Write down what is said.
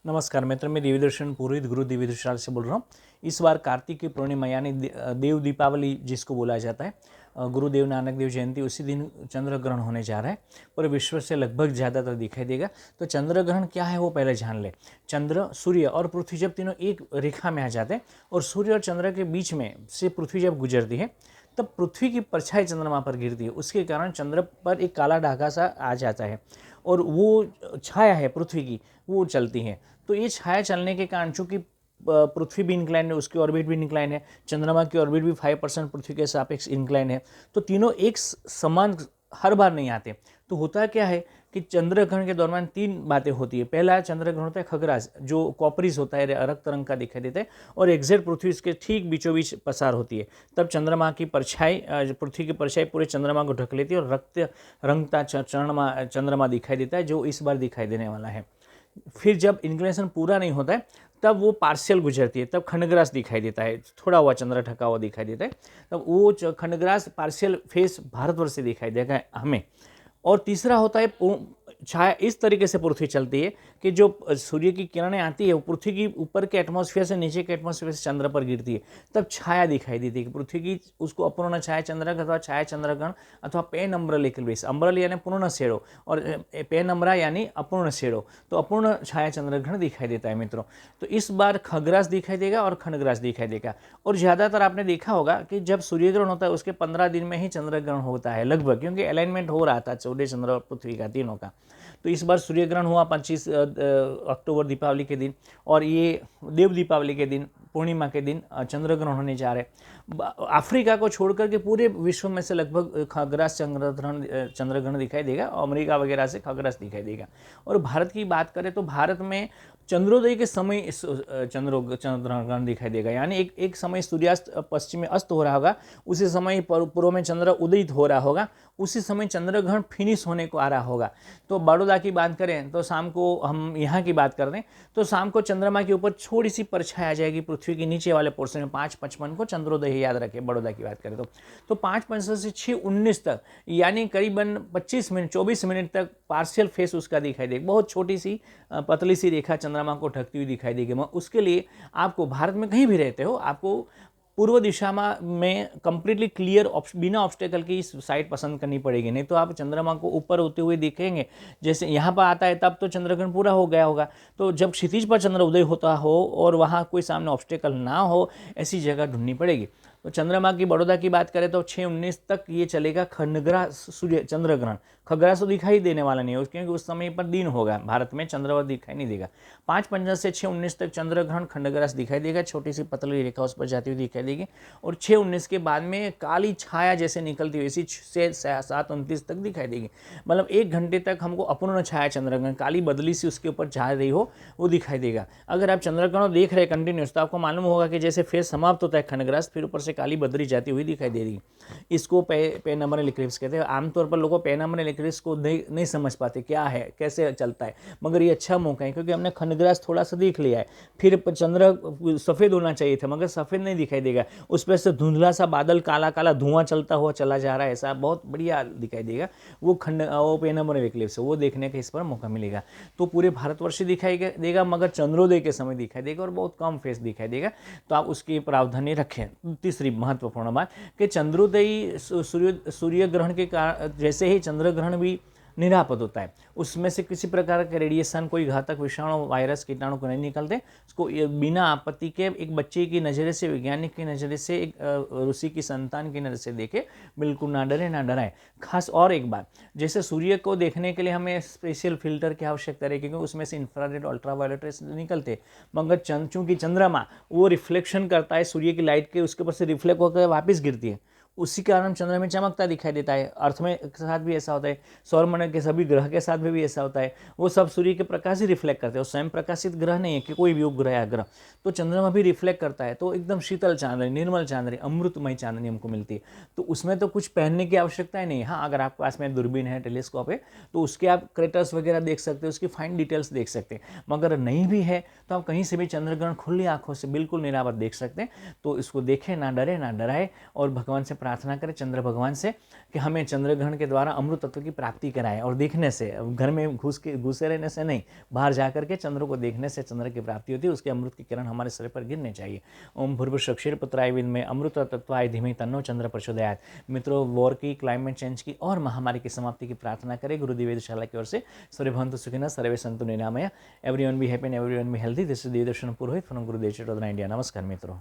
नमस्कार मित्र, मैं देवीदर्शन पुरोहित गुरु देवीदर्शन से बोल रहा हूँ। इस बार कार्तिक की पूर्णिमा यानी देव दीपावली जिसको बोला जाता है, गुरुदेव नानक देव जयंती, उसी दिन चंद्र ग्रहण होने जा रहा है। पूरे विश्व से लगभग ज़्यादातर दिखाई देगा। तो चंद्र ग्रहण क्या है वो पहले जान ले। चंद्र, सूर्य और पृथ्वी जब तीनों एक रेखा में आ जाते हैं और सूर्य और चंद्र के बीच में से पृथ्वी जब गुजरती है, तब पृथ्वी की परछाई चंद्रमा पर गिरती है। उसके कारण चंद्र पर एक काला धागा सा आ जाता है और वो छाया है पृथ्वी की, वो चलती है। तो ये छाया चलने के कारण, चूंकि पृथ्वी भी इंक्लाइन है, उसकी ऑर्बिट भी इंक्लाइन है, चंद्रमा की ऑर्बिट भी 5% पृथ्वी के सापेक्ष इंक्लाइन है, तो तीनों एक समान हर बार नहीं आते। तो होता क्या है कि चंद्र ग्रहण के दौरान तीन बातें होती है। पहला चंद्र ग्रहण होता है खगराज, जो कॉपरीज होता है, रक्त रंग का दिखाई देता है और एग्जैक्ट पृथ्वी इसके ठीक बीचों बीच पसार होती है। तब चंद्रमा की परछाई, पृथ्वी की परछाई पूरे चंद्रमा को ढक लेती है और रक्त रंग का चंद्रमा दिखाई देता है, जो इस बार दिखाई देने वाला है। फिर जब इंक्लिनेशन पूरा नहीं होता है, तब वो पार्शियल गुजरती है, तब खंडग्रास दिखाई देता है, थोड़ा हुआ चंद्र ढका हुआ दिखाई देता है। तब वो खंडग्रास पार्शियल फेस भारतवर्ष से दिखाई देगा हमें। और तीसरा होता है छाया। इस तरीके से पृथ्वी चलती है कि जो सूर्य की किरणें आती है वो पृथ्वी की ऊपर के एटमॉस्फेयर से नीचे के एटमॉस्फेयर से चंद्र पर गिरती है, तब छाया दिखाई देती है कि पृथ्वी की। उसको अपूर्ण छाया चंद्र अथवा छाया चंद्रग्रहण अथवा पेन अम्ब्रल इक्लिप्स। अम्ब्रल यानी पूर्ण शेडो और पेन अम्ब्रा यानी अपूर्ण शेडो। तो अपूर्ण छाया चंद्रग्रहण दिखाई देता है मित्रों। तो इस बार खग्रास दिखाई देगा और खंडग्रास दिखाई देगा। और ज़्यादातर आपने देखा होगा कि जब सूर्यग्रहण होता है उसके 15 दिन में ही चंद्रग्रहण होता है लगभग, क्योंकि अलाइनमेंट हो रहा था सूर्य चंद्र और पृथ्वी का, तीनों का। तो इस बार सूर्य ग्रहण हुआ 25 अक्टूबर दीपावली के दिन, और ये देव दीपावली के दिन, पूर्णिमा के दिन चंद्र ग्रहण होने जा रहे हैं। अफ्रीका को छोड़कर के पूरे विश्व में से लगभग खग्रास चंद्रग्रहण दिखाई देगा। अमेरिका वगैरह से खग्रास दिखाई देगा। और भारत की बात करें तो भारत में चंद्रोदय के समय चंद्रग्रहण दिखाई देगा। यानी एक समय सूर्यास्त पश्चिम में अस्त हो रहा होगा, उसी समय पूर्व में चंद्र उदित हो रहा होगा, उसी समय चंद्रग्रहण फिनिश होने को आ रहा होगा। तो बड़ौदा की बात करें तो शाम को, हम यहाँ की बात कर रहे हैं, तो शाम को चंद्रमा के ऊपर थोड़ी सी परछाई आ जाएगी पृथ्वी के नीचे वाले पोर्शन में। 5:55 को चंद्रोदय है, याद रखें बड़ौदा की बात करें तो 5:55 से 6:19 तक, यानी करीबन 25 मिनट 24 मिनट तक पार्शियल फेस उसका दिखाई देगा। बहुत छोटी सी पतली सी रेखा चंद्रमा को ढकती हुई दिखाई देगी। उसके लिए आपको, भारत में कहीं भी रहते हो, आपको पूर्व दिशा में कंप्लीटली क्लियर बिना ऑब्स्टेकल की साइड पसंद करनी पड़ेगी, नहीं तो आप चंद्रमा को ऊपर होते हुए दिखेंगे। जैसे यहाँ पर आता है तब तो चंद्रग्रहण पूरा हो गया होगा। तो जब क्षितिज पर चंद्र उदय होता हो और वहाँ कोई सामने ऑब्स्टेकल ना हो, ऐसी जगह ढूंढनी पड़ेगी। तो चंद्रमा की बड़ौदा की बात करें तो 6:19 तक ये चलेगा खंडग्रास सूर्य चंद्रग्रहण। खग्रास तो दिखाई देने वाला नहीं है क्योंकि उस समय पर दिन होगा, भारत में चंद्रवर दिखाई नहीं देगा। 5:55 से 6:19 तक चंद्रग्रहण खंडग्रास दिखाई देगा, छोटी सी पतली रेखा उस पर जाती हुई दिखाई देगी। और 6:19 के बाद में काली छाया जैसे निकलती हुई इसी से 7:29 तक दिखाई देगी। मतलब 1 घंटे तक हमको अपूर्ण छाया चंद्रग्रहण, काली बदली सी उसके ऊपर जा रही हो, वो दिखाई देगा। अगर आप चंद्रग्रहण देख रहे हैं कंटिन्यूस, तो आपको मालूम होगा कि जैसे फेज समाप्त होता है खंडग्रास, फिर ऊपर से काली बदरी जाती हुई दिखाई दे रही। इसको पेनम्बरल इक्लिप्स कहते हैं। आमतौर पर लोगों पेनम्बरल इक्लिप्स को नहीं समझ पाते क्या है, कैसे चलता है, मगर ये अच्छा मौका है क्योंकि हमने खंडग्रास थोड़ा सा देख लिया है। फिर चंद्र सफ़ेद होना चाहिए था, मगर सफ़ेद नहीं दिखाई देगा, उस पर से धुंधला सा बादल, काला काला धुआं चलता हुआ चला जा रहा है, ऐसा बहुत बढ़िया दिखाई देगा। वो पेनम्बरल इक्लिप्स है, वो देखने का इस पर मौका मिलेगा। तो पूरे भारतवर्ष दिखाई देगा, मगर चंद्रोदय के समय दिखाई देगा और बहुत कम फेस दिखाई देगा। तो आप उसकी प्रावधानी रखें। तीसरी महत्वपूर्ण बात कि चंद्रोदयी सूर्य ग्रहण के कारण, जैसे ही चंद्र ग्रहण भी निरापद होता है, उसमें से किसी प्रकार के रेडिएशन, कोई घातक विषाणु, वायरस, कीटाणु को नहीं निकलते। उसको बिना आपत्ति के एक बच्चे की नज़रिए से, वैज्ञानिक की नज़रिए से, एक ऋषि की संतान की नज़र से देखे, बिल्कुल ना डरे ना डराए। खास और एक बात, जैसे सूर्य को देखने के लिए हमें स्पेशल फिल्टर की आवश्यकता है क्योंकि उसमें से इंफ्रारेड, अल्ट्रावायलेट रेस निकलते, मगर चूंकि चंद्रमा वो रिफ्लेक्शन करता है सूर्य की लाइट के, उसके ऊपर से रिफ्लेक्ट होकर वापस गिरती है, उसी कारण चंद्र में चमकता दिखाई देता है। अर्थ में के साथ भी ऐसा होता है, सौरमंडल के सभी ग्रह के साथ भी ऐसा होता है। वो सब सूर्य के प्रकाश ही रिफ्लेक्ट करते हैं, स्वयं प्रकाशित ग्रह नहीं है कि कोई भी उपग्रह या ग्रह। तो चंद्रमा भी रिफ्लेक्ट करता है, तो एकदम शीतल चांदनी, निर्मल चांदनी, अमृतमय चांदनी हमको मिलती है। तो उसमें तो कुछ पहनने की आवश्यकता ही नहीं है। हाँ, अगर आपके पास में दूरबीन है, टेलीस्कोप है, तो उसके आप क्रेटर्स वगैरह देख सकते हैं, उसकी फाइन डिटेल्स देख सकते हैं। मगर नहीं भी है तो आप कहीं से भी चंद्रग्रहण खुली आंखों से बिल्कुल निरापद देख सकते हैं। तो इसको देखें, ना डरे ना डराए, और भगवान से प्रार्थना करें चंद्र भगवान से कि हमें चंद्र ग्रहण के द्वारा अमृत तत्व की प्राप्ति कराएं, और देखने से, घर में घुसे रहने से नहीं, बाहर जाकर के चंद्र को देखने से चंद्र की प्राप्ति होती है, उसके अमृत की किरण हमारे शरीर पर गिरने चाहिए। ओम भूर्भुवस्सुः क्षीरपुत्राय विद्महे अमृत तत्वाय धीमहि तन्नो चंद्र प्रचोदयात्। मित्रों, वॉर की, क्लाइमेट चेंज की और महामारी की समाप्ति की प्रार्थना करें गुरुदेव वेधशाला की ओर से। सर्वे भवन्तु सुखिनः, सर्वे सन्तु निरामया, everyone be happy and everyone be healthy. This is Devdarshan Purohit from Gurudev चटोदरा, India. नमस्कार मित्रों।